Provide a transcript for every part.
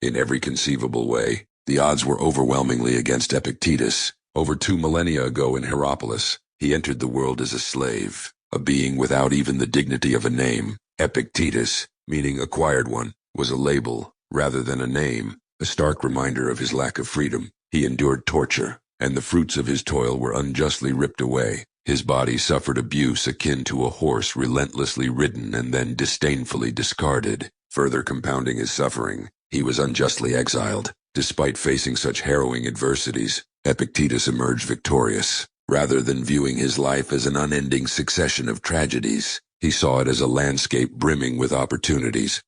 in every conceivable way. The odds were overwhelmingly against Epictetus. Over 2 millennia ago in Hierapolis, he entered the world as a slave, a being without even the dignity of a name. Epictetus, meaning acquired one, was a label rather than a name, a stark reminder of his lack of freedom. He endured torture, and the fruits of his toil were unjustly ripped away. His body suffered abuse akin to a horse relentlessly ridden and then disdainfully discarded. Further compounding his suffering, he was unjustly exiled. Despite facing such harrowing adversities, Epictetus emerged victorious. Rather than viewing his life as an unending succession of tragedies, he saw it as a landscape brimming with opportunities.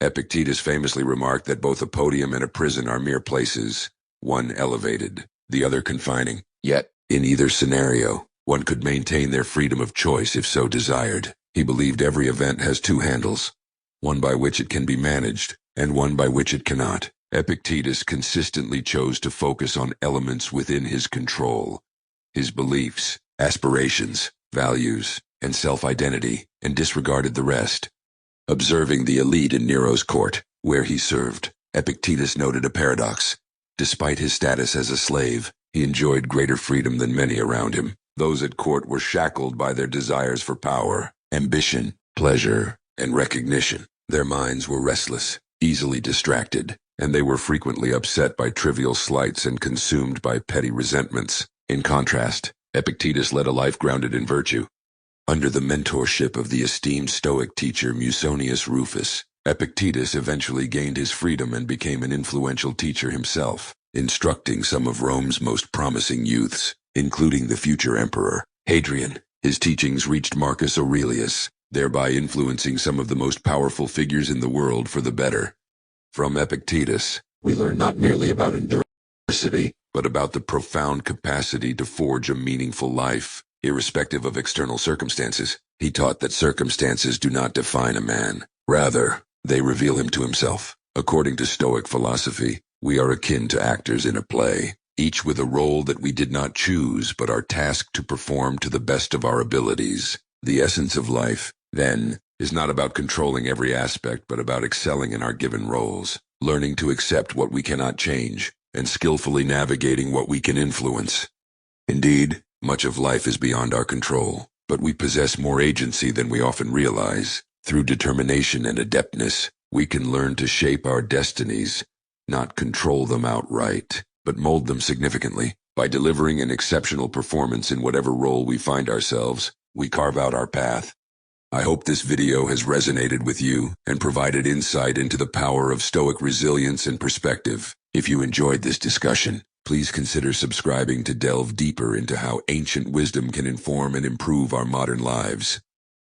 Epictetus famously remarked that both a podium and a prison are mere places, one elevated, the other confining. Yet, in either scenario, one could maintain their freedom of choice if so desired. He believed every event has 2 handles, one by which it can be managed, and one by which it cannot. Epictetus consistently chose to focus on elements within his control, his beliefs, aspirations, values, and self-identity, and disregarded the rest. Observing the elite in Nero's court, where he served, Epictetus noted a paradox. Despite his status as a slave, he enjoyed greater freedom than many around him. Those at court were shackled by their desires for power, ambition, pleasure, and recognition. Their minds were restless, easily distracted, and they were frequently upset by trivial slights and consumed by petty resentments. In contrast, Epictetus led a life grounded in virtue. Under the mentorship of the esteemed Stoic teacher Musonius Rufus, Epictetus eventually gained his freedom and became an influential teacher himself, instructing some of Rome's most promising youths, including the future emperor, Hadrian. His teachings reached Marcus Aurelius, thereby influencing some of the most powerful figures in the world for the better. From Epictetus, we learn not merely about endurance, but about the profound capacity to forge a meaningful life, irrespective of external circumstances. He taught that circumstances do not define a man. Rather, they reveal him to himself. According to Stoic philosophy, we are akin to actors in a play, each with a role that we did not choose but are tasked to perform to the best of our abilities. The essence of life, then, is not about controlling every aspect but about excelling in our given roles, learning to accept what we cannot change, and skillfully navigating what we can influence. Indeed, much of life is beyond our control, but we possess more agency than we often realize. Through determination and adeptness, we can learn to shape our destinies, not control them outright, but mold them significantly. By delivering an exceptional performance in whatever role we find ourselves, we carve out our path. I hope this video has resonated with you and provided insight into the power of Stoic resilience and perspective. If you enjoyed this discussion, please consider subscribing to delve deeper into how ancient wisdom can inform and improve our modern lives.